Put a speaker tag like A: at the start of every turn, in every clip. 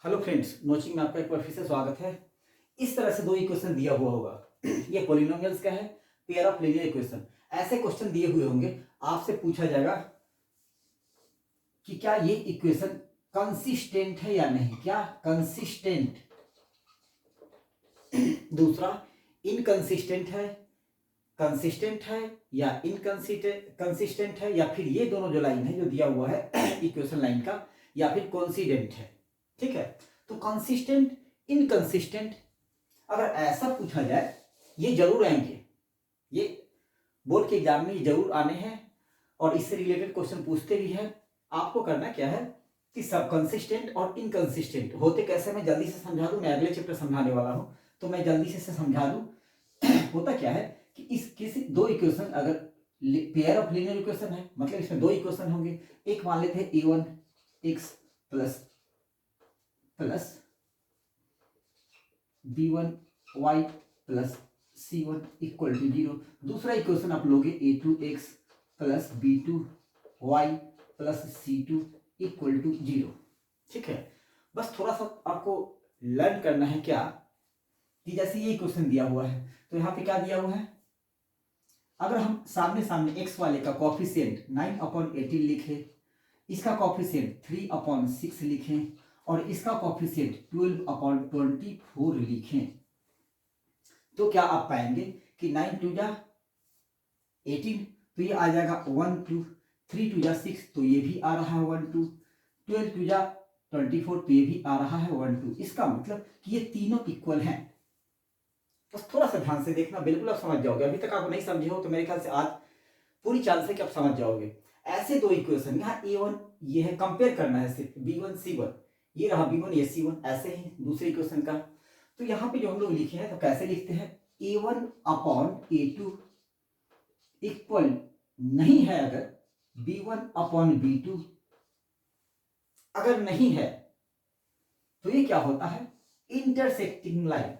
A: Hello friends, notching में आपका एक बार फिर से स्वागत है। इस तरह से दो इक्वेशन दिया हुआ होगा। ये पॉलिनोमियल्स का है, पेयर ऑफ लीनियर इक्वेशन। ऐसे क्वेश्चन दिए हुए होंगे, आपसे पूछा जाएगा कि क्या ये इक्वेशन कंसिस्टेंट है या नहीं, क्या कंसिस्टेंट। दूसरा, इनकंसिस्टेंट है, कंसिस्टेंट है या इनकंसिस्टेंट कंसिस्टेंट है, या फिर ये दोनों जो लाइन है जो दिया हुआ है इक्वेशन लाइन का, या फिर कोइंसिडेंट है। ठीक है, तो कंसिस्टेंट, इनकंसिस्टेंट अगर ऐसा पूछा जाए, ये जरूर आएंगे, ये बोर्ड के एग्जाम में ये जरूर आने हैं और इससे रिलेटेड क्वेश्चन पूछते भी हैं। आपको करना क्या है कि सब कंसिस्टेंट और इनकंसिस्टेंट होते कैसे, मैं जल्दी से समझा दूं। मैं अगले चैप्टर समझाने वाला हूं, तो मैं जल्दी से समझा दूं। होता क्या है कि इस किसी दो इक्वेशन, अगर पेयर ऑफ लीनियर इक्वेशन है, मतलब इसमें दो इक्वेशन होंगे। एक मान लेते हैं a1x plus b1y plus c1 equal to 0। दूसरा इक्वेशन आप लोगे a2x plus b2y plus c2 equal to 0। ठीक है, बस थोड़ा सा आपको लर्न करना है क्या कि जैसे ये इक्वेशन दिया हुआ है, तो यहाँ पे क्या दिया हुआ है। अगर हम सामने सामने x वाले का कॉफिशिएंट 9/18 लिखे, इसका कॉफिशिएंट 3/6 लिखें और इसका कॉफिशिएंट 12/24 लिखें, तो क्या आप पाएंगे कि 9 2 जा 18, तो ये आ जाएगा 1 2, 3 2 जा 6, तो ये भी आ रहा है 1 2, 12 2 जा 24, तो ये भी आ रहा है 1 2। इसका मतलब कि ये तीनों इक्वल हैं। बस थोड़ा सा ध्यान से देखना, बिल्कुल आप समझ जाओगे। अभी तक आप नहीं समझे हो तो मेरे ख्याल से आज पूरी चांस है कि आप समझ जाओगे। ऐसे दो इक्वेशन, यहाँ a1 ये है, कंपेयर करना है सिर्फ b1 c1, ये रहा b1 ये c1, ऐसे ही दूसरे इक्वेशन का। तो यहाँ पे जो हम लोग लिखे हैं तो कैसे लिखते हैं, a1/a2 इक्वल नहीं है अगर b1/b2, अगर नहीं है तो ये क्या होता है, इंटरसेक्टिंग लाइन।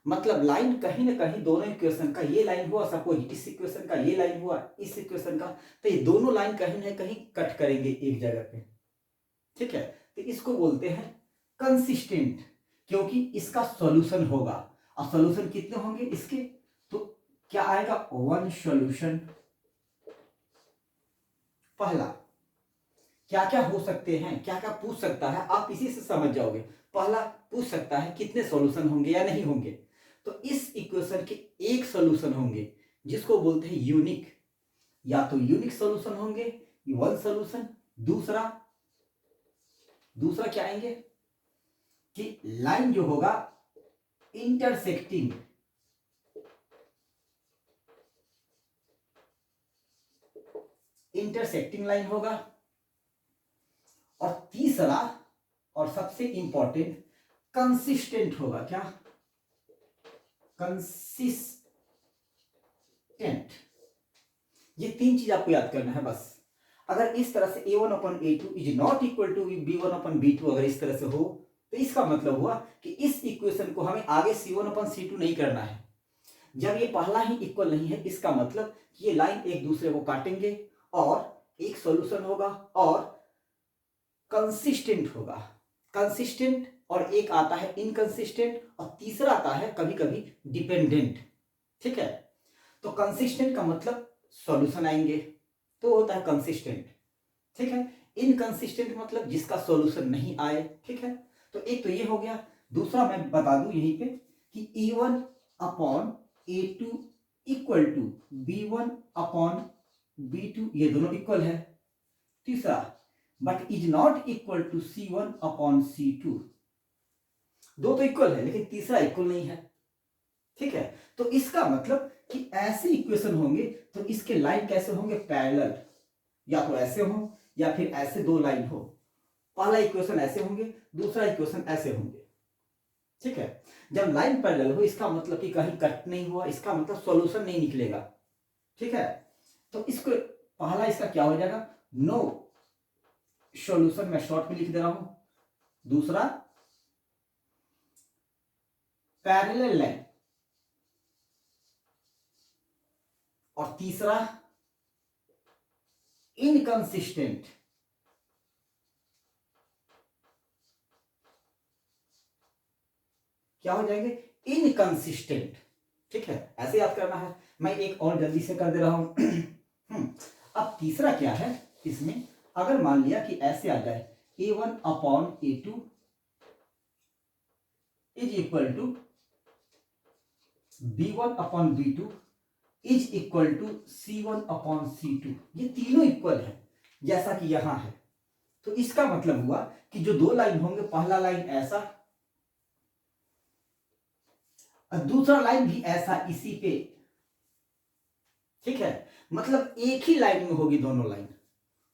A: मतलब लाइन कहीं ना कहीं दोनों इक्वेशन का, ये लाइन हुआ सपोज इस इक्वेशन का, ये लाइन हुआ इस इक्वेशन का, तो ये दोनों लाइन कहीं ना कहीं कट करेंगे एक जगह पे। ठीक है, तो इसको बोलते हैं कंसिस्टेंट, क्योंकि इसका सॉल्यूशन होगा। और सॉल्यूशन कितने होंगे इसके, तो क्या आएगा, वन सॉल्यूशन। पहला क्या क्या हो सकते हैं, क्या क्या पूछ सकता है, आप इसी से समझ जाओगे। पहला पूछ सकता है कितने सॉल्यूशन होंगे या नहीं होंगे, तो इस इक्वेशन के एक सॉल्यूशन होंगे जिसको बोलते हैं यूनिक, या तो यूनिक सॉल्यूशन होंगे, वन सॉल्यूशन। दूसरा दूसरा क्या आएंगे कि लाइन जो होगा इंटरसेक्टिंग, इंटरसेक्टिंग लाइन होगा। और तीसरा और सबसे इंपॉर्टेंट कंसिस्टेंट होगा। क्या, कंसिस्टेंट। ये तीन चीज आपको याद करना है बस। अगर इस तरह से a1/a2 is not equal to b1/b2 अगर इस तरह से हो, तो इसका मतलब हुआ कि इस इक्वेशन को हमें आगे c1/c2 नहीं करना है। जब ये पहला ही इक्वल नहीं है, इसका मतलब कि ये लाइन एक दूसरे को काटेंगे और एक सॉल्यूशन होगा और कंसिस्टेंट होगा। कंसिस्टेंट, और एक आता है इनकंसिस्टेंट, और तीसरा आता है कभी कभी डिपेंडेंट। ठीक है, तो कंसिस्टेंट का मतलब सॉल्यूशन आएंगे, तो होता है कंसिस्टेंट। ठीक है, इनकंसिस्टेंट मतलब जिसका सॉल्यूशन नहीं आए। ठीक है, तो एक तो ये हो गया। दूसरा मैं बता दूं यहीं पे कि a1/a2 इक्वल टू b1/b2, ये दोनों इक्वल है। तीसरा, but is not equal to c1/c2, दो तो इक्वल है लेकिन तीसरा इक्वल नहीं है। ठीक है, तो इसका मतलब कि ऐसे इक्वेशन होंगे तो इसके लाइन कैसे होंगे, पैरेलल, या तो ऐसे हो या फिर ऐसे दो लाइन हो। पहला इक्वेशन ऐसे होंगे, दूसरा इक्वेशन ऐसे होंगे। ठीक है, जब लाइन पैरेलल हो इसका मतलब कि कहीं कट नहीं हुआ, इसका मतलब सॉल्यूशन नहीं निकलेगा। ठीक है, तो इसको पहला इसका क्या हो जाएगा, नो सॉल्यूशन, मैं शॉर्ट में लिख दे रहा हूं। दूसरा पैरेलल लाइन, और तीसरा इनकंसिस्टेंट। क्या हो जाएंगे, इनकंसिस्टेंट। ठीक है, ऐसे याद करना है। मैं एक और जल्दी से कर दे रहा हूं। अब तीसरा क्या है इसमें, अगर मान लिया कि ऐसे आ जाए A1 upon A2 is equal to B1 upon B2 is equal to C1 upon C2, ये तीनों इक्वल है जैसा कि यहां है। तो इसका मतलब हुआ कि जो दो लाइन होंगे, पहला लाइन ऐसा और दूसरा लाइन भी ऐसा इसी पे। ठीक है, मतलब एक ही लाइन में होगी दोनों लाइन,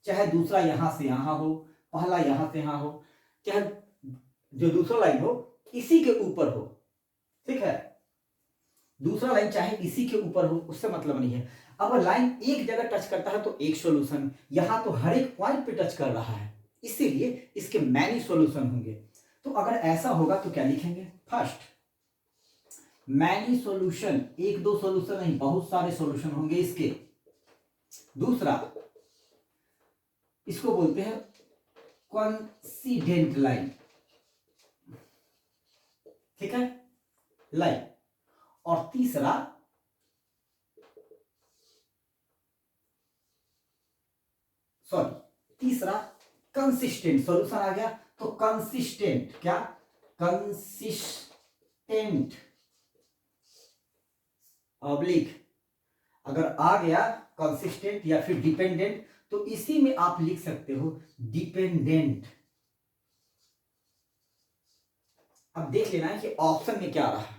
A: चाहे दूसरा यहां से यहां हो, पहला यहां से यहां हो, चाहे जो दूसरा लाइन हो इसी के ऊपर हो। ठीक है, दूसरा लाइन चाहे इसी के ऊपर हो, उससे मतलब नहीं है। अब लाइन एक जगह टच करता है तो एक सॉल्यूशन, यहां तो हर एक पॉइंट पे टच कर रहा है, इसीलिए इसके मैनी सॉल्यूशन होंगे। तो अगर ऐसा होगा तो क्या लिखेंगे, फर्स्ट मैनी सॉल्यूशन, एक दो सॉल्यूशन नहीं, बहुत सारे सॉल्यूशन होंगे इसके। दूसरा इसको बोलते हैं कोइंसिडेंट लाइन। ठीक है, लाइन। और तीसरा कंसिस्टेंट, सॉल्यूशन आ गया तो कंसिस्टेंट, क्या कंसिस्टेंट ऑब्लिक, अगर आ गया कंसिस्टेंट या फिर डिपेंडेंट तो इसी में आप लिख सकते हो डिपेंडेंट। अब देख लेना है कि ऑप्शन में क्या रहा।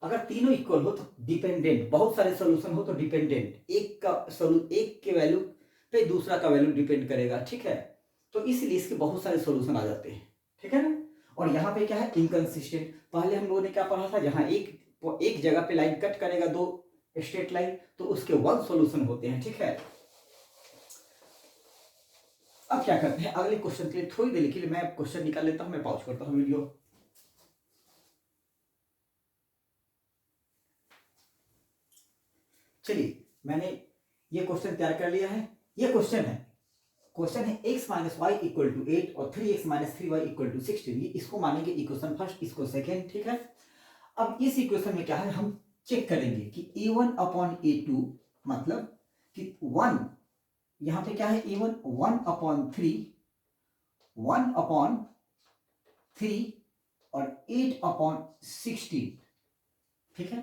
A: अगर तीनों इक्वल हो तो डिपेंडेंट, बहुत सारे सॉल्यूशन हो तो डिपेंडेंट, एक के वैल्यू पे दूसरा का वैल्यू डिपेंड करेगा। ठीक है, तो इसलिए इसके बहुत सारे सॉल्यूशन आ जाते हैं। ठीक है ना। और यहाँ पे क्या है, इनकंसिस्टेंट। पहले हम लोगों ने क्या पढ़ा था, जहां एक जगह पे लाइन कट करेगा दो स्ट्रेट लाइन तो उसके वन सॉल्यूशन होते हैं। ठीक है, अब क्या करते हैं, अगले क्वेश्चन के लिए थोड़ी देर के लिए मैं क्वेश्चन निकाल लेता हूं, मैं पॉज करता हूं वीडियो। चलिए, मैंने ये क्वेश्चन तैयार कर लिया है। ये क्वेश्चन है x minus y equal to 8 और 3x minus 3y equal to 16। इसको मानेंगे इक्वेशन फर्स्ट, इसको सेकेंड। ठीक है, अब इस इक्वेशन में क्या है, हम चेक करेंगे कि a1 अपॉन a2 मतलब कि 1, यहां पे क्या है a1 1 अपॉन 3, 1 अपॉन 3 और 8 अपॉन 16। ठीक है,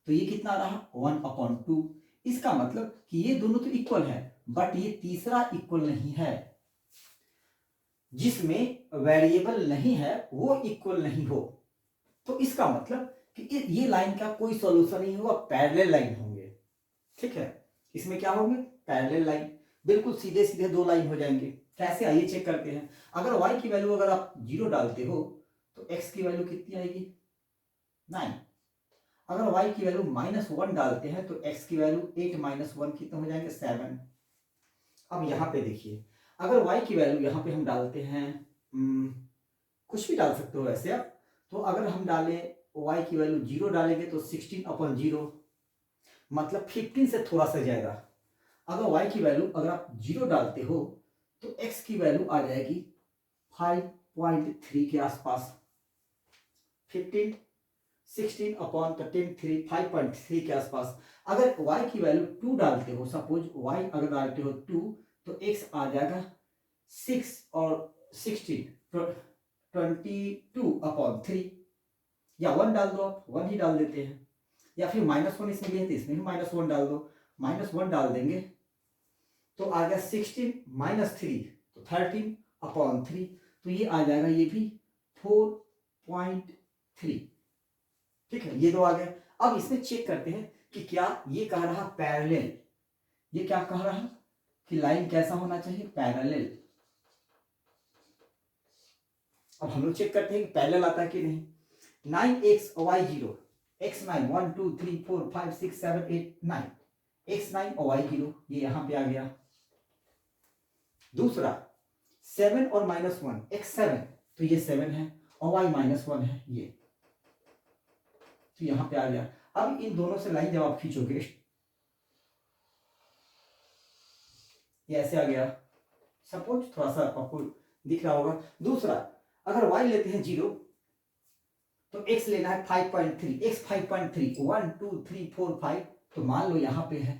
A: तो ये कितना रहा 1 अपॉन 2। इसका मतलब कि ये दोनों तो इक्वल है, बट ये तीसरा इक्वल नहीं है, जिसमें वेरिएबल नहीं है वो इक्वल नहीं हो। तो इसका मतलब कि ये लाइन का कोई सॉल्यूशन नहीं होगा, पैरेलल लाइन होंगे। ठीक है, इसमें क्या होंगे, पैरेलल लाइन, बिल्कुल सीधे सीधे दो लाइन हो जाएंगे। कैसे, आइए चेक करते हैं। अगर y की वैल्यू अगर आप 0 डालते हो तो x की वैल्यू कितनी आएगी, 9। अगर y की वैल्यू -1 डालते हैं तो x की वैल्यू 8 - 1 कितने हो जाएंगे, 7। अब यहाँ पे देखिए, अगर y की वैल्यू यहाँ पे हम डालते हैं, कुछ भी डाल सकते हो वैसे आप। तो अगर हम डालें y की वैल्यू 0 डालेंगे तो 16 अपॉन 0 मतलब 15 से थोड़ा सा ज्यादा। अगर y की वैल्यू अगर आप 0 डालते हो तो x की वैल्यू आ जाएगी 5.3 के आसपास। 15 16 अपॉन 10 5.3 के आसपास। अगर y की वैल्यू 2 डालते हो, सपोज y अगर डालते हो 2 तो x आ जाएगा 6 और 16 22 अपॉन 3, या 1 डाल दो, आप 1 ही डाल देते हैं, या फिर -1 इसमें लिए थे, इसमें भी -1 डाल दो। -1 डाल देंगे तो आ गया 16 - 3 तो 13 अपॉन 3, तो ये आ जाएगा ये भी 4.3। ठीक है, ये दो आ गए। अब इसमें चेक करते हैं कि क्या ये कह रहा पैरेलल, ये क्या कह रहा कि लाइन कैसा होना चाहिए, पैरेलल। अब हम लोग चेक करते हैं कि पैरेलल आता है कि नहीं। 9x y 0, x 9 1 2 3 4 5 6 7 8 9, x 9 और y 0, ये यहां पे आ गया। दूसरा 7 और -1 x 7, तो ये 7 है और y -1 है, ये तो यहां पे आ गया। अब इन दोनों से लाइन जब आप खींचोगे, ये ऐसे आ गया, सपोज थोड़ा सा आपको दिख रहा होगा। दूसरा अगर y लेते हैं 0 तो x लेना है 5.3, x 5.3, 1 2 3 4 5, तो मान लो यहाँ पे है,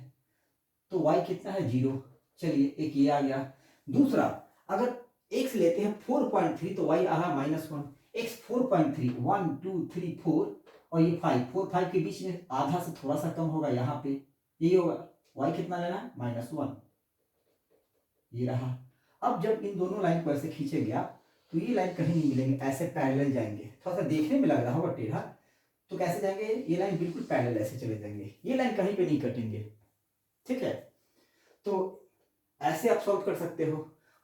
A: तो y कितना है 0। चलिए एक ये आ गया। दूसरा अगर x लेते हैं 4.3 तो y आ रहा है -1, x 4.3, 1 2 3 4 और ये 5, 4 5 के बीच में आधा से थोड़ा सा कम होगा, यहाँ पे ये होगा, y कितना लेना है -1, ये रहा। अब जब इन दोनों लाइन को ऐसे खींचेंगे आप, तो ये लाइन कहीं नहीं मिलेंगे, ऐसे पैरेलल जाएंगे। थोड़ा सा देखने में लग रहा होगा टेढ़ा, तो कैसे जाएंगे, ये लाइन बिल्कुल पैरेलल ऐसे चले जाएंगे, ये लाइन कहीं पे नहीं कटेंगे, ठीक है। तो ऐसे आप सॉल्व कर सकते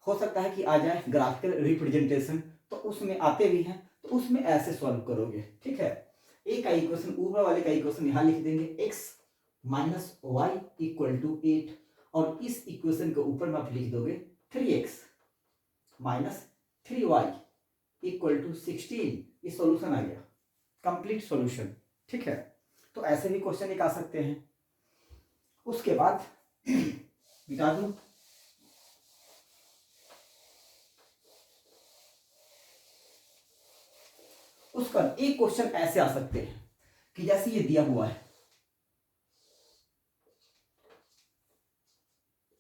A: हो सकता है कि आ जाए ग्राफिकल रिप्रेजेंटेशन, तो उसमें आते भी हैं, तो उसमें ऐसे सॉल्व करोगे, ठीक है। एक का इक्वेशन, ऊपर वाले का इक्वेशन यहाँ लिख देंगे, x minus y equal to 8, और इस इक्वेशन के ऊपर में आप लिख दोगे 3x minus 3y equal to 16। ये सॉल्यूशन आ गया, कंप्लीट सॉल्यूशन, ठीक है। तो ऐसे भी क्वेश्चन निकाल सकते हैं। उसके बाद मिटा दूं, उसका एक क्वेश्चन ऐसे आ सकते हैं कि जैसे ये दिया हुआ है,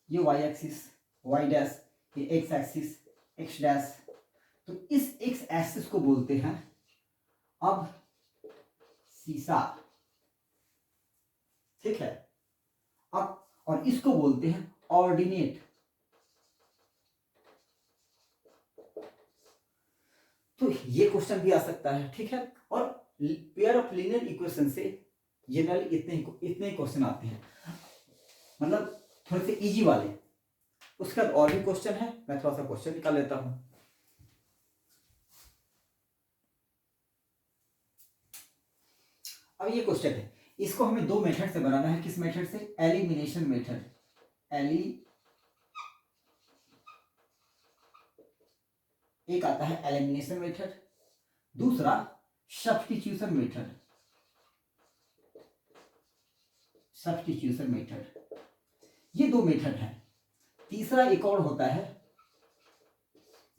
A: ये y एक्सिस y डैश, ये x एक्सिस x डैश, तो इस x एक्सिस को बोलते हैं अब सीसा, ठीक है। अब और इसको बोलते हैं ऑर्डिनेट। तो ये क्वेश्चन भी आ सकता है, ठीक है। और पेयर ऑफ लीनियर इक्वेशन से जनरली इतने क्वेश्चन आते हैं, मतलब थोड़े से इजी वाले। उसके बाद और भी क्वेश्चन है, मैं थोड़ा सा क्वेश्चन निकाल लेता हूं। अब ये क्वेश्चन है, इसको हमें दो मेथड से बनाना है। किस मेथड से, एलिमिनेशन मेथड, एक आता है एलिमिनेशन मेथड, दूसरा सब्स्टिट्यूशन मेथड, सब्स्टिट्यूशन मेथड, ये दो मेथड है। तीसरा एक और होता है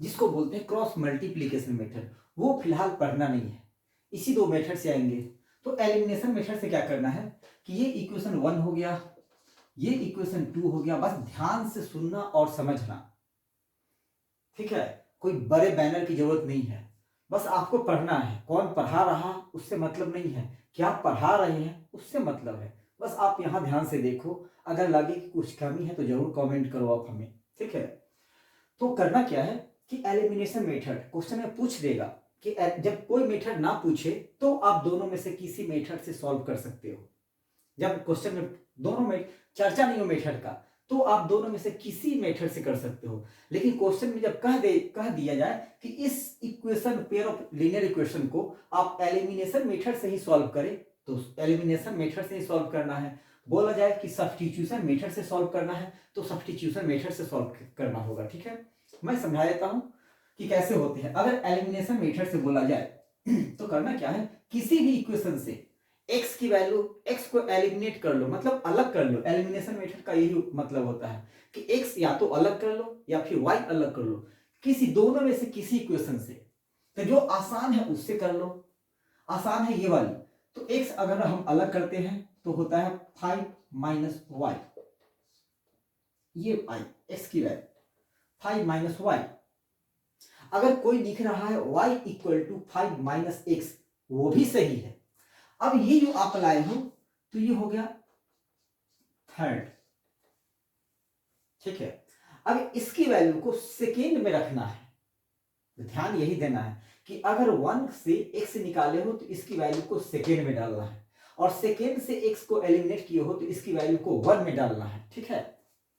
A: जिसको बोलते हैं क्रॉस मल्टीप्लीकेशन मेथड, वो फिलहाल पढ़ना नहीं है, इसी दो मेथड से आएंगे। तो एलिमिनेशन मेथड से क्या करना है कि ये इक्वेशन 1 हो गया, ये इक्वेशन 2 हो गया, बस ध्यान से सुनना और समझना, ठीक है। कोई बड़े बैनर की जरूरत नहीं है, बस आपको पढ़ना है। कौन पढ़ा रहा उससे मतलब नहीं है, क्या पढ़ा रहे हैं उससे मतलब है। बस आप यहाँ ध्यान से देखो, अगर लगे कि कुछ कमी है तो जरूर कमेंट करो आप हमें, ठीक है। तो करना क्या है कि एलिमिनेशन मेथड क्वेश्चन में पूछ देगा कि जब कोई मेथड ना पूछे तो आप दोनों में से किसी मेथड से सॉल्व कर सकते हो। जब क्वेश्चन में दोनों में चर्चा नहीं हो मेथड का, तो आप दोनों में से किसी मेथड से कर सकते हो। लेकिन क्वेश्चन में जब कह दिया जाए कि इस equation, pair of linear equation को आप एलिमिनेशन मेथड से ही सॉल्व करें, तो एलिमिनेशन मेथड से ही सॉल्व करना है। बोला जाए कि सब्स्टिट्यूशन मेथड से सॉल्व करना है, तो सब्स्टिट्यूशन मेथड से सॉल्व करना होगा, ठीक है। मैं समझा देता हूं कि कैसे होते हैं। अगर एलिमिनेशन मेथड से बोला जाए तो करना क्या है, किसी भी इक्वेशन से x की वैल्यू, x को एलिमिनेट कर लो, मतलब अलग कर लो। एलिमिनेशन मेथड का यही मतलब होता है कि x या तो अलग कर लो या फिर y अलग कर लो, किसी दोनों में से किसी इक्वेशन से। तो जो आसान है उससे कर लो, आसान है ये वाली। तो x अगर हम अलग करते हैं तो होता है 5 माइनस वाई, ये आई x की वैल्यू 5 माइनस वाई। अगर कोई लिख रहा है y equal to 5 minus x, वो भी सही है। अब ये जो आप लाए हो तो ये हो गया थर्ड, ठीक है। अब इसकी वैल्यू को सेकेंड में रखना है, तो ध्यान यही देना है कि अगर 1 से x निकाले हो तो इसकी वैल्यू को सेकेंड में डालना है, और सेकेंड से x को एलिमिनेट किए हो तो इसकी वैल्यू को 1 में डालना है, ठीक है।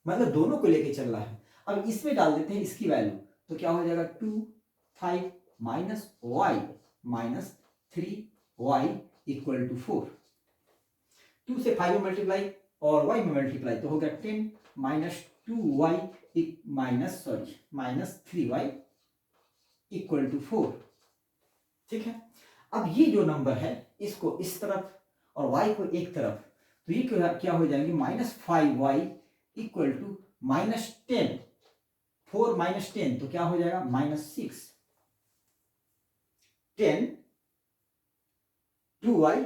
A: मतलब दोनों को लेके चलना है। अब इसमें डाल देते हैं इसकी वैल्यू, तो क्या हो जाएगा 2 5 minus y minus 3y equal to 4। 2 से 5 में मल्टीप्लाई और y में मल्टीप्लाई, तो हो गया 10 minus 2y minus 3y equal to 4, ठीक है। अब ये जो नंबर है इसको इस तरफ और y को एक तरफ, तो ये क्या हो जाएंगे -5y इक्वल टू -10, 4 माइनस 10 तो क्या हो जाएगा -6, 10 2y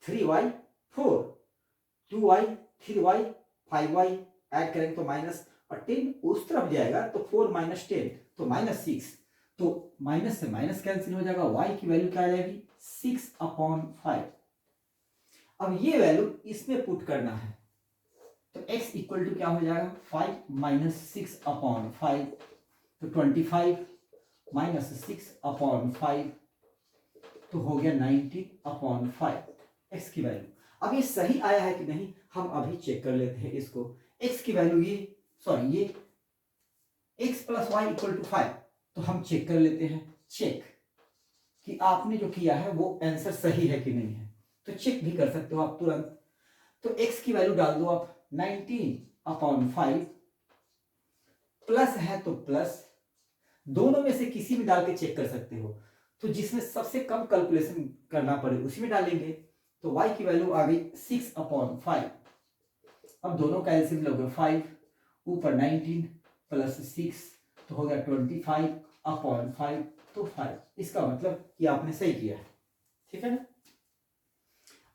A: 3y 4, 2y 3y 5y add करेंगे तो माइनस, और 10 उस तरफ जाएगा तो 4 माइनस 10 तो -6, तो माइनस से माइनस कैंसिल हो जाएगा, y की वैल्यू क्या आ जाएगी 6/5। अब ये वैल्यू इसमें पुट करना है तो x इक्वल टू क्या हो जाएगा 5 माइनस 6/5, तो 25 माइनस 6/5 तो हो गया 19/5 x की वैल्यू। अब ये सही आया है कि नहीं हम अभी चेक कर लेते हैं इसको। x की वैल्यू ये x plus y equal to 5, तो हम चेक कर लेते हैं, चेक कि आपने जो किया है वो आंसर सही है कि नहीं है, तो चेक भी कर सकते हो आप तुरंत। तो x की वैल्यू डाल दो आप 19/5, प्लस है तो प्लस, दोनों में से किसी में डाल के चेक कर सकते हो, तो जिसमें सबसे कम कैलकुलेशन करना पड़े उसी में डालेंगे। तो y की वैल्यू आ गई 6/5। अब दोनों का एलसीएम लोगे 5, ऊपर 19 प्लस 6 तो हो गया 25/5, तो 5। इसका मतलब कि आपने सही किया है, ठीक है ना।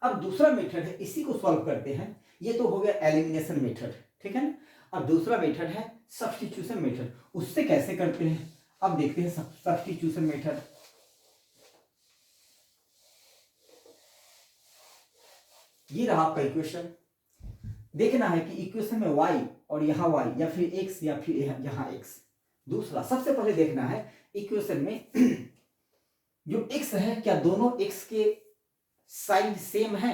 A: अब दूसरा मेथड है, इसी को सॉल्व करते हैं। ये तो हो गया एलिमिनेशन मेथड, ठीक है ना। अब दूसरा मेथड है सब्स्टिट्यूशन मेथड, उससे कैसे करते हैं अब देखते हैं। सब्स्टिट्यूशन मेथड, ये रहा आपका इक्वेशन। देखना है कि इक्वेशन में y और यहाँ y या फिर x या फिर यहाँ x। दूसरा सबसे पहले देखना है इक्वेशन में जो x है क्या दोनों x के साइन सेम है।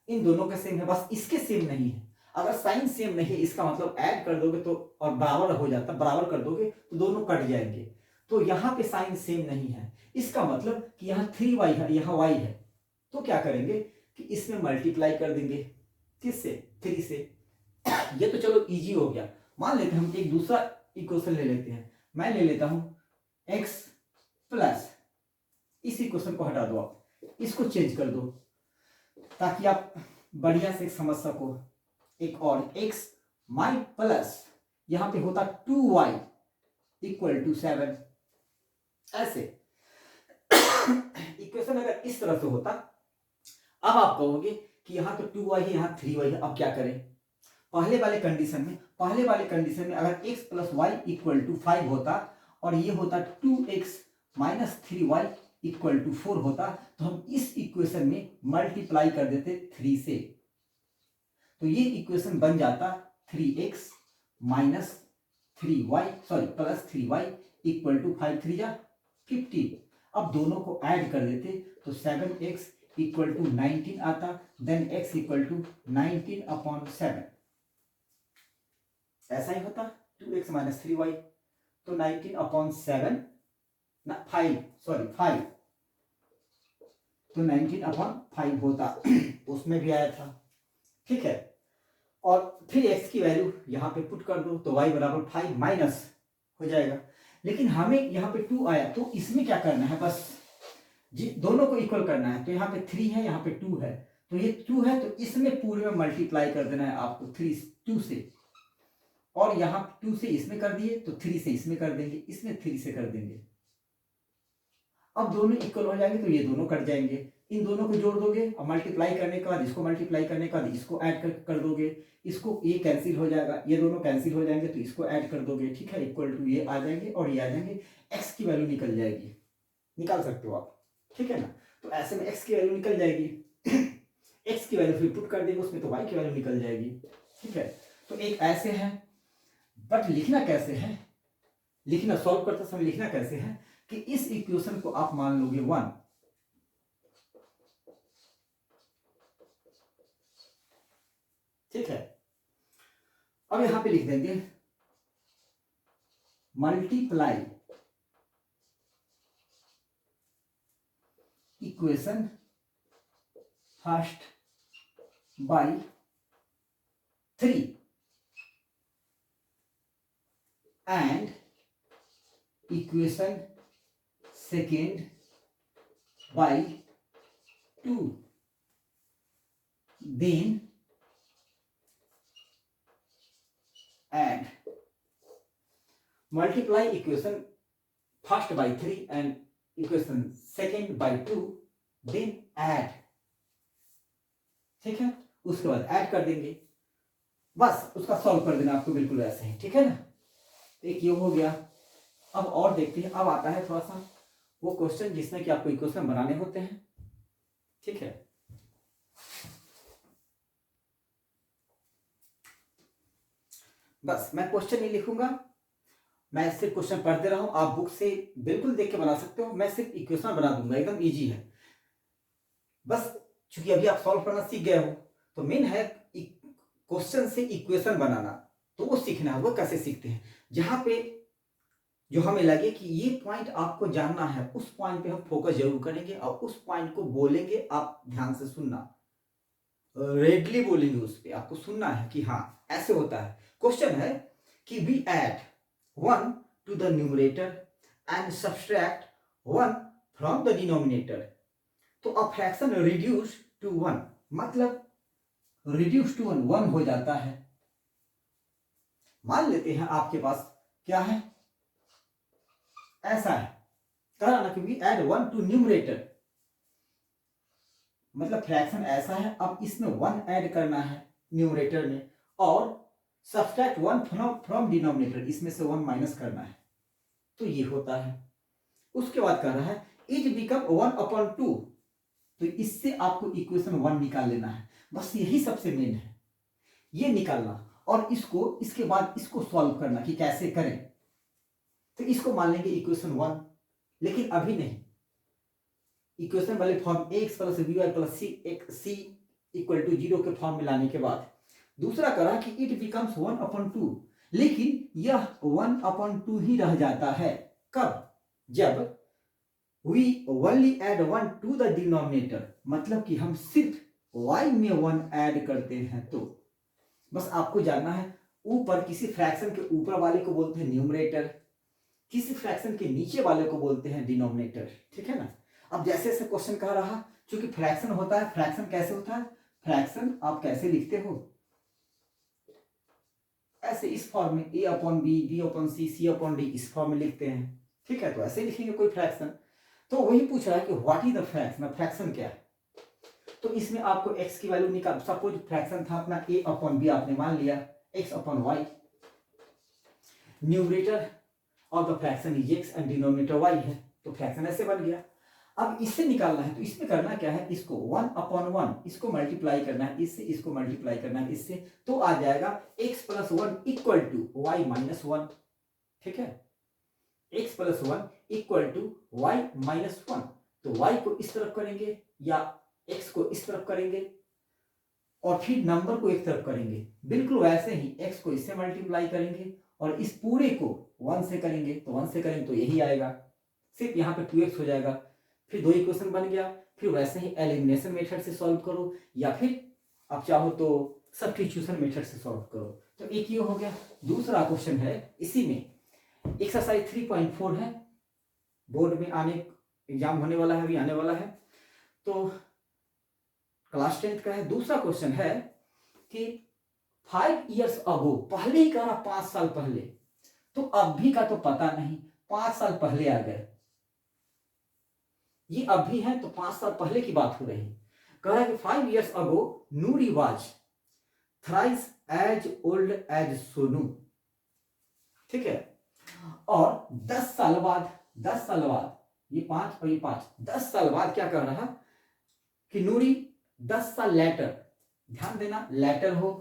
A: इन दोनों के सेम है, बस इसके सेम नहीं है। अगर साइन सेम नहीं है इसका मतलब ऐड कर दोगे तो और बराबर हो जाता, बराबर कर दोगे तो दोनों कट जाएंगे। तो यहाँ पे साइन सेम नहीं है, इसका मतलब कि यहाँ 3y है, यहाँ y है, तो क्या करेंगे कि इसमें मल्टीप्लाई कर देंगे, किससे 3 से। ये तो चलो इजी हो गया। मान लेते हैं हम एक दूसरा इक्वेशन ले लेते हैं, मैं ले लेता हूं x प्लस, इस इक्वेशन को हटा दो, आप इसको चेंज कर दो ताकि आप बढ़िया से समझ सको। एक और x माई प्लस, यहां पे होता 2y इक्वल टू 7, ऐसे इक्वेशन अगर इस तरह से होता। अब आप कहोगे कि यहां तो 2y है, यहां 3y है, अब क्या करें। पहले वाले कंडीशन में अगर x plus y equal to 5 होता और ये होता 2x minus 3y equal to 4 होता, तो हम इस इक्वेशन में मल्टीप्लाई कर देते 3 से, तो ये इक्वेशन बन जाता 3x minus 3y plus 3y equal to 5 3 जा 15। अब दोनों को ऐड कर देते तो 7x इक्वल टू 19 आता, देन x इक्वल टू 19/7, ऐसा ही होता 2x माइनस 3y, तो 19/7 5 तो 19/5 होता। उसमें भी आया था, ठीक है। और फिर x की वैल्यू यहां पे पुट कर दो तो y बराबर 5 माइनस हो जाएगा। लेकिन हमें यहाँ पे 2 आया, तो इसमें क्या करना है, बस जी दोनों को इक्वल करना है। तो यहाँ पे 3 है, यहाँ पे 2 है, तो ये 2 है तो इसमें पूरे में मल्टीप्लाई कर देना है आपको 2 से, और यहाँ 2 से इसमें कर दिए तो 3 से इसमें कर देंगे, इसमें 3 से कर देंगे। अब दोनों इक्वल हो जाएंगे तो ये दोनों कट जाएंगे, इन दोनों को जोड़ दोगे और मल्टीप्लाई करने के बाद इसको मल्टीप्लाई करने के बाद इसको ऐड कर दोगे, इसको ये कैंसिल हो जाएगा, ये दोनों कैंसिल हो जाएंगे तो इसको ऐड कर दोगे, ठीक है। इक्वल टू ये आ जाएंगे और ये आ जाएंगे, x की वैल्यू निकल जाएगी, निकाल सकते हो आप, ठीक है ना। तो ऐसे में x की वैल्यू निकल जाएगी, x की वैल्यू फिर पुट कर देंगे उसमें तो y की वैल्यू निकल जाएगी, ठीक है। तो एक ऐसे है, बट लिखना कैसे है, लिखना सॉल्व करते समय लिखना कैसे है कि इस इक्वेशन को आप मान लोगे 1, ठीक है। अब यहां पे लिख देंगे multiply equation first by 3 and equation second by 2, then and multiply equation first by 3 and equation second by 2, then add, ठीक है, उसके बाद ऐड कर देंगे, बस उसका सॉल्व कर देना आपको बिल्कुल वैसे ही, ठीक है ना। तो एक ये हो गया। अब और देखते हैं, अब आता है थोड़ा सा वो क्वेश्चन जिसमें कि आपको इक्वेशन बनाने होते हैं, ठीक है। बस मैं क्वेश्चन नहीं लिखूंगा, मैं सिर्फ क्वेश्चन पढ़ दे रहा हूं, आप बुक से बिल्कुल देख के बना सकते हो, मैं सिर्फ इक्वेशन बना दूंगा, एकदम इजी है। बस चूंकि अभी आप सॉल्व करना सीख गए हो, तो मेन है क्वेश्चन से इक्वेशन बनाना, तो वो सीखना है। वो कैसे सीखते हैं, जहां पे जो हमें लगे कि ये पॉइंट आपको जानना है, उस पॉइंट पे हम फोकस जरूर करेंगे और उस पॉइंट को बोलेंगे। आप ध्यान से सुनना, रेडली बोलेंगे, उस पे आपको सुनना है कि हाँ ऐसे होता है। क्वेश्चन है कि we add 1 to the numerator and subtract 1 from the denominator, तो अ फ्रैक्शन रिड्यूस टू 1, मतलब रिड्यूस टू 1 हो जाता है। मान लेते हैं आपके पास क्या है, ऐसा है, कह रहा ना कि वी ऐड 1 टू न्यूमरेटर, मतलब फ्रैक्शन ऐसा है, अब इसमें 1 ऐड करना है न्यूमरेटर में, और सब्सट्रैक्ट 1 फ्रॉम डिनोमिनेटर, इसमें से 1 माइनस करना है, तो ये होता है। उसके बाद कह रहा है इट बिकम 1/2, तो इससे आपको इक्वेशन 1 निकाल लेना है। बस यही सबसे मेन है, ये निकालना, और इसको इसके बाद इसको सॉल्व करना कि कैसे करें। तो इसको मान लेंगे इक्वेशन 1, लेकिन अभी नहीं, इक्वेशन वाले form x plus b y plus c equal to 0 के फॉर्म में लाने के बाद दूसरा करा कि इट बिकम्स 1/2, लेकिन यह 1/2 ही रह जाता है। कब, जब we only add 1 to the denominator, मतलब कि हम सिर्फ y में 1 ऐड करते हैं। तो बस आपको जानना है, ऊपर किसी फ्रैक्शन के ऊपर वाले को बोलते हैं न्यूमरेटर, किसी फ्रैक्शन के नीचे वाले को बोलते हैं डिनोमिनेटर, ठीक है ना। अब जैसे जैसे क्वेश्चन कह रहा, चूंकि फ्रैक्शन होता है, फ्रैक्शन कैसे होता है, फ्रैक्शन आप कैसे लिखते हो, ऐसे इस फॉर्म में a/b, b/c, c/d इस फॉर्म में लिखते हैं, ठीक है। तो ऐसे लिखेंगे कोई फ्रैक्शन। तो वही पूछ रहा है कि what is the fraction, fraction क्या है। तो इसमें आपको x की वैल्यू निकाल, सपोज फ्रैक्शन था अपना a/b, आपने मान लिया x/y, numerator of the fraction is x and denominator y है, तो फ्रैक्शन ऐसे बन गया। अब इससे निकालना है, तो इसमें करना क्या है, इसको 1/1 इसको मल्टीप्लाई करना है इससे, इसको मल्टीप्लाई करना है इससे, तो आ जाएगा x + 1 इक्वल टू y - 1, ठीक है। x + 1 इक्वल टू y - 1, तो y को इस तरफ करेंगे या x को इस तरफ करेंगे और फिर नंबर को एक तरफ करेंगे, बिल्कुल वैसे ही x को इससे मल्टीप्लाई करेंगे और इस पूरे को 1 से करेंगे, तो 1 से करेंगे तो यही आएगा, सिर्फ यहाँ पे 2x हो जाएगा। फिर 2 इक्वेशन बन गया। फिर वैसे ही एलिमिनेशन मेथड से सॉल्व करो, या फिर आप चाहो तो सब्स्टिट्यूशन मेथड से सॉल्व करो। तो एक ये हो गया। दूसरा क्वेश्चन है इसी में, एक्सरसाइज 3.4 है, बोर्ड में आने एग्जाम होने वाला है, अभी आने वाला है, तो क्लास 10th का है। दूसरा क्वेश्चन है कि 5 years अगो, पहले ही कहा 5 साल पहले, तो अभी का तो पता नहीं, 5 साल पहले आ गए, ये अभी है तो 5 साल पहले की बात हो रही। कह रहा है कि 5 years ago Noori was thrice as old as Sonu, ठीक है। और 10 साल बाद, 10 साल बाद, ये 5 और ये 5, 10 साल बाद क्या कह रहा कि नूरी 10 साल लेटर, ध्यान देना लेटर हो,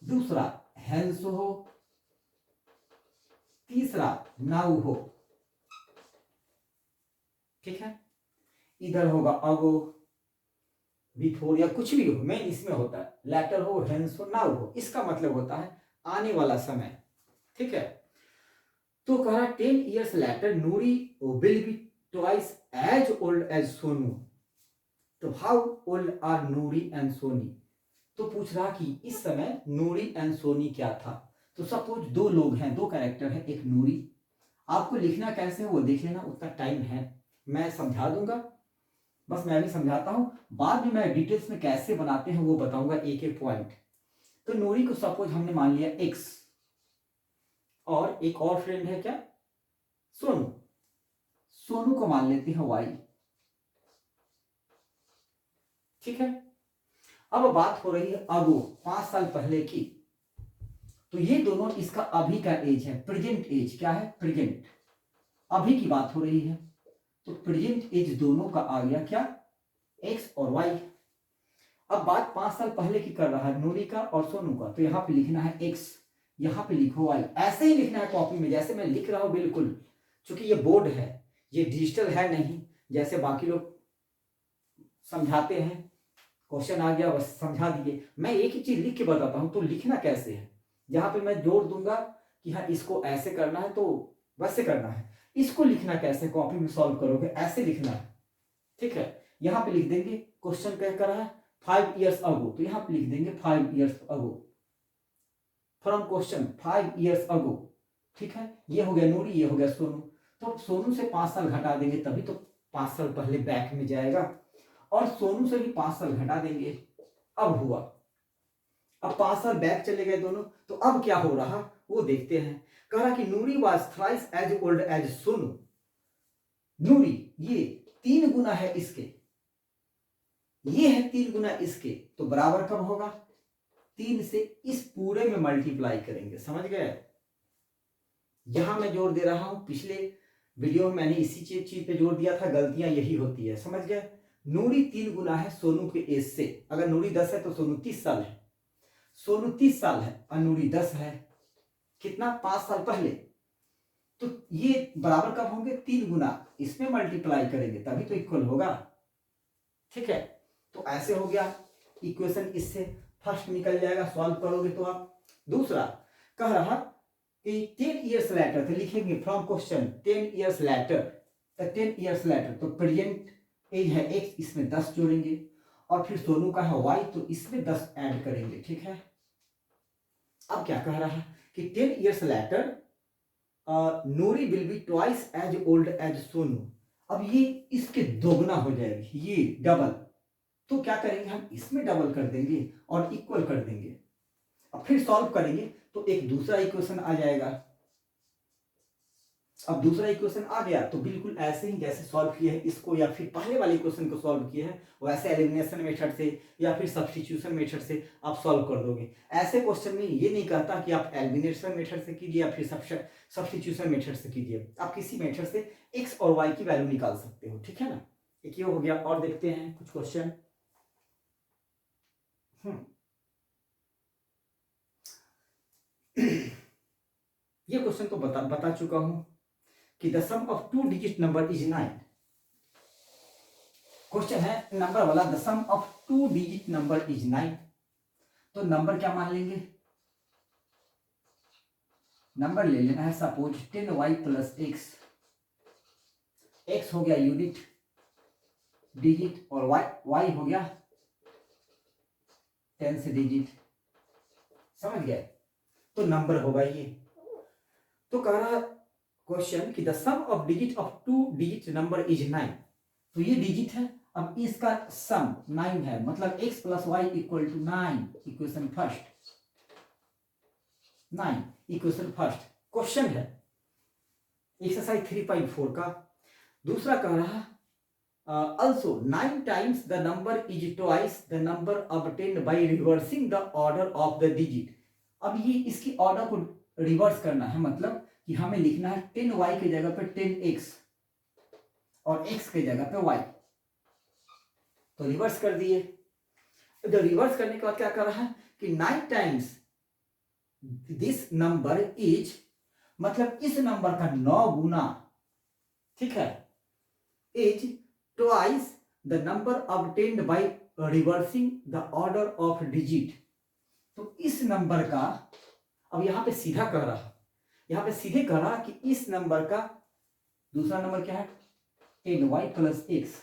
A: दूसरा हेंस हो, तीसरा नाउ हो, ठीक है। इधर होगा अगो, बिफोर या कुछ भी हो, मेन इसमें होता है लेटर हो, हेंस हो, नाउ हो, इसका मतलब होता है आने वाला समय, ठीक है। तो कह रहा 10 years later Noori will be twice as old as Sonu, तो how old are Noori and Soni, तो पूछ रहा कि इस समय नूरी एंड सोनी क्या था। तो सपोज 2 लोग हैं, 2 कैरेक्टर है, एक नूरी, आपको लिखना कैसे है वो देख लेना, उतना टाइम है, मैं समझा दूंगा, बस मैं भी समझाता हूं, बाद में मैं डिटेल्स में कैसे बनाते हैं वो बताऊंगा एक एक पॉइंट। तो नूरी को सपोज हमने मान लिया एक्स, और एक और फ्रेंड है क्या, सोनू, सोनू को मान लेते हैं y। ठीक है, अब बात हो रही है अगो 5 साल पहले की। तो ये दोनों इसका अभी का एज है, प्रेजेंट एज क्या है, प्रेजेंट अभी की बात हो रही है। तो प्रेजेंट एज दोनों का आ गया क्या, x और y। अब बात 5 साल पहले की कर रहा है, नूरी का और सोनू का। तो यहाँ पे लिखना है x, यहाँ पे लिखो y, ऐसे ही लिखना है कॉपी में जैसे मैं लिख रहा हूं बिल्कुल। क्योंकि ये बोर्ड है, ये डिजिटल है नहीं जैसे बाकी लोग समझाते हैं, क्वेश्चन आ गया बस समझा दिए। मैं एक ही चीज लिख के बताता हूं, तो लिखना कैसे है, जहां पे मैं जोड़ दूंगा कि हाँ इसको ऐसे करना है तो वैसे करना है। इसको लिखना कैसे, कॉपी में सॉल्व करोगे ऐसे लिखना है। ठीक है, यहाँ पे लिख देंगे क्वेश्चन क्या कर रहा है 5 years ago, तो यहाँ पे लिख देंगे 5 years ago from question 5 years ago। ठीक है, ये हो गया नूरी, ये हो गया सोनू। तो सोनू से 5 साल घटा देंगे तभी तो 5 साल पहले बैक में जाएगा, और सोनू से भी 5 साल घटा देंगे। अब हुआ, अब 5 साल बैक चले गए दोनों, तो अब क्या हो रहा वो देखते हैं। कहा कि Noori was thrice as old as Sonu. Noori ये 3 गुना है इसके, ये है 3 गुना इसके, तो बराबर कब होगा, 3 से इस पूरे में मल्टीप्लाई करेंगे। समझ गए, यहां मैं जोर दे रहा हूं, पिछले वीडियो में मैंने इसी चीज पे जोर दिया था, गलतियां यही होती है। समझ गए, नूरी 3 गुना है सोनू के एज से। अगर नूरी 10 है तो सोनू 30 साल है, सोनू 30 साल है और नूरी 10 है। कितना, 5 साल पहले। तो ये बराबर कब होंगे, 3 गुना, इसमें मल्टीप्लाई करेंगे तभी तो इक्वल होगा। ठीक है, तो ऐसे हो गया इक्वेशन, इससे फर्स्ट निकल जाएगा, सॉल्व करोगे तो आप। दूसरा कह रहा कि 10 years later, तो लिखेंगे फ्रॉम क्वेश्चन 10 years later, तो 10 years later तो प्रेजेंट एज है x, इसमें 10 जोड़ेंगे, और फिर सोनू का है y, तो इसमें 10 ऐड करेंगे। ठीक है, अब क्या कह रहा है कि 10 years later Noori will be twice as old as Sonu. अब ये इसके दोगुना हो जाएगी, ये डबल, तो क्या करेंगे हम इसमें डबल कर देंगे और इक्वल कर देंगे। अब फिर सॉल्व करेंगे तो एक दूसरा इक्वेशन आ जाएगा। अब दूसरा इक्वेशन आ गया तो बिल्कुल ऐसे ही जैसे सॉल्व किए हैं इसको, या फिर पहले वाले इक्वेशन को सॉल्व किए हैं वैसे एलिमिनेशन मेथड से या फिर सब्स्टिट्यूशन मेथड से आप सॉल्व कर दोगे। ऐसे क्वेश्चन में ये नहीं कहता कि आप एलिमिनेशन मेथड से कीजिए या फिर सब्स्टिट्यूशन मेथड से कीजिए, आप किसी मेथड से एक्स और वाई की वैल्यू निकाल सकते हो। ठीक है ना, एक ये हो गया। और देखते हैं कुछ क्वेश्चन। ये क्वेश्चन तो बता चुका हूं कि the sum of 2 digit number is 9। Question है नंबर वाला, the sum of 2 digit number is 9। तो नंबर क्या मान लेंगे, नंबर ले लेना है suppose 10y plus x। x हो गया यूनिट डिजिट और y हो गया 10 से डिजिट। समझ गए, तो नंबर होगा ये। तो कह रहा क्वेश्चन कि the sum of digit of 2 digit number is 9। तो ये डिजिट है, अब इसका सम 9 है, मतलब x plus y equal to 9। Equation first 9, equation first. Question है एक्सरसाइज 3.4 का। दूसरा कह रहा also 9 times the number is twice the number obtained by reversing the order of the digit। अब ये इसकी ऑर्डर को रिवर्स करना है, मतलब कि हमें लिखना है 10y की जगह पे 10x और x की जगह पे y, तो रिवर्स कर दिए। तो रिवर्स करने के बाद क्या कर रहा है कि 9 times दिस नंबर इज, मतलब इस नंबर का 9 गुना, ठीक है, is twice the number obtained by reversing the order of digit. तो इस नंबर का, अब यहां पे सीधा कह रहा, यहां पे सीधे कह रहा कि इस नंबर का दूसरा नंबर क्या है 10y प्लस x।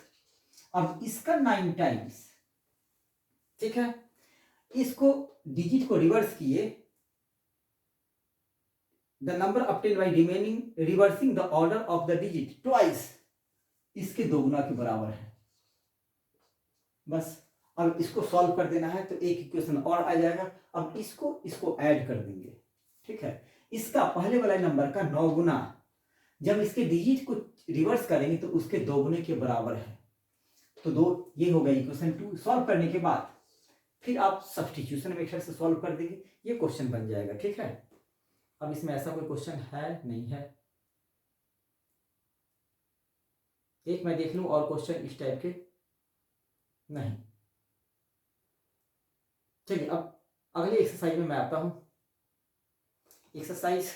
A: अब इसका 9 टाइम्स, ठीक है, इसको डिजिट को रिवर्स किए, the number obtained by remaining reversing the order of the digit twice, इसके दोगुना के बराबर है। बस अब इसको सॉल्व कर देना है तो एक इक्वेशन और आ जाएगा। अब इसको ऐड कर देंगे। ठीक है, इसका पहले वाले नंबर का 9 गुना, जब इसके डिजिट को रिवर्स करेंगे तो उसके दोगुने के बराबर है। तो दो, ये हो गया इक्वेशन 2। सॉल्व करने के बाद फिर आप सब्स्टिट्यूशन मेथड से सॉल्व कर देंगे, ये क्वेश्चन बन जाएगा। ठीक है, अब इसमें ऐसा कोई क्वेश्चन है नहीं है, एक मैं देख लूं और क्वेश्चन इस टाइप के नहीं। चलिए अब अगले एक्सरसाइज में मैं आता हूं। एक्सरसाइज